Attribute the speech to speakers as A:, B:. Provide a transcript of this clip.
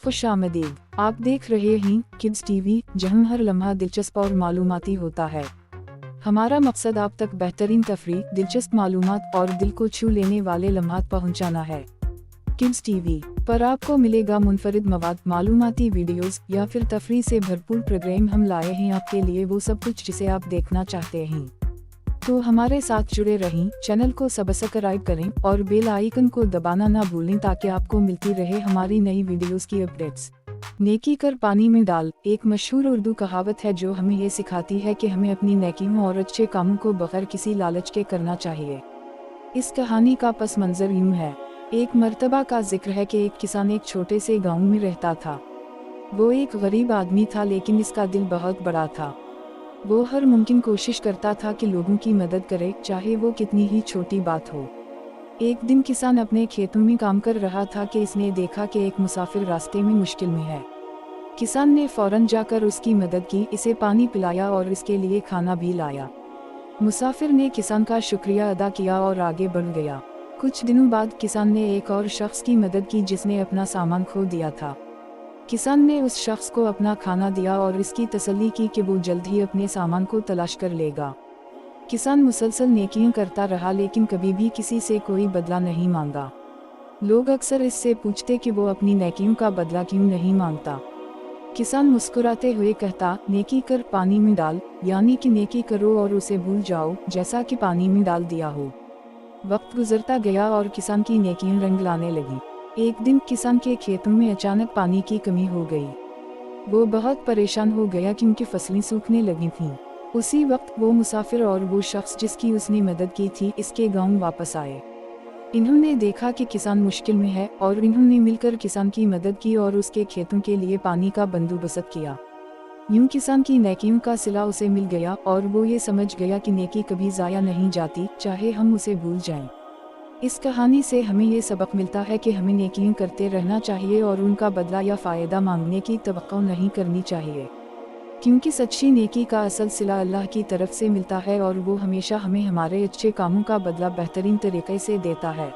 A: खुश आमदीद। आप देख रहे हैं किड्स टीवी, जहां हर लम्हा दिलचस्प और मालूमाती होता है। हमारा मकसद आप तक बेहतरीन तफरीह, दिलचस्प मालूमात और दिल को छू लेने वाले लम्हात पहुंचाना है। किड्स टीवी पर आपको मिलेगा मुनफरिद मवाद, मालूमाती वीडियोस या फिर तफरीह से भरपूर प्रोग्राम। हम लाए हैं आपके लिए वो सब कुछ जिसे आप देखना चाहते हैं। तो हमारे साथ जुड़े रहें, चैनल को सब्सक्राइब करें और बेल आइकन को दबाना ना भूलें ताकि आपको मिलती रहे हमारी नई वीडियोस की अपडेट्स। नेकी कर पानी में डाल एक मशहूर उर्दू कहावत है जो हमें ये सिखाती है कि हमें अपनी नेकियों और अच्छे कामों को बगैर किसी लालच के करना चाहिए। इस कहानी का पस मंजर यूं है। एक मर्तबा का जिक्र है कि एक किसान एक छोटे से गाँव में रहता था। वो एक गरीब आदमी था, लेकिन इसका दिल बहुत बड़ा था। वो हर मुमकिन कोशिश करता था कि लोगों की मदद करे, चाहे वो कितनी ही छोटी बात हो। एक दिन किसान अपने खेतों में काम कर रहा था कि इसने देखा कि एक मुसाफिर रास्ते में मुश्किल में है। किसान ने फौरन जाकर उसकी मदद की, इसे पानी पिलाया और इसके लिए खाना भी लाया। मुसाफिर ने किसान का शुक्रिया अदा किया और आगे बढ़ गया। कुछ दिनों बाद किसान ने एक और शख्स की मदद की जिसने अपना सामान खो दिया था। किसान ने उस शख्स को अपना खाना दिया और इसकी तसल्ली की कि वो जल्द ही अपने सामान को तलाश कर लेगा। किसान मुसलसल नेकियां करता रहा, लेकिन कभी भी किसी से कोई बदला नहीं मांगा। लोग अक्सर इससे पूछते कि वो अपनी नेकियों का बदला क्यों नहीं मांगता। किसान मुस्कुराते हुए कहता, नेकी कर पानी में डाल, यानी कि नेकी करो और उसे भूल जाओ जैसा कि पानी में डाल दिया हो। वक्त गुजरता गया और किसान की नेकियां रंग लाने लगी। एक दिन किसान के खेतों में अचानक पानी की कमी हो गई। वो बहुत परेशान हो गया क्योंकि फसलें सूखने लगी थीं। उसी वक्त वो मुसाफिर और वो शख्स जिसकी उसने मदद की थी, इसके गांव वापस आए। इन्होंने देखा कि किसान मुश्किल में है और इन्होंने मिलकर किसान की मदद की और उसके खेतों के लिए पानी का बंदोबस्त किया। यूं किसान की नेकियों का सिला उसे मिल गया और वो ये समझ गया कि नेकी कभी ज़ाया नहीं जाती, चाहे हम उसे भूल जाएं। इस कहानी से हमें ये सबक मिलता है कि हमें नेकियां करते रहना चाहिए और उनका बदला या फ़ायदा मांगने की तवक्को नहीं करनी चाहिए, क्योंकि सच्ची नेकी का असल सिला अल्लाह की तरफ से मिलता है और वो हमेशा हमें हमारे अच्छे कामों का बदला बेहतरीन तरीके से देता है।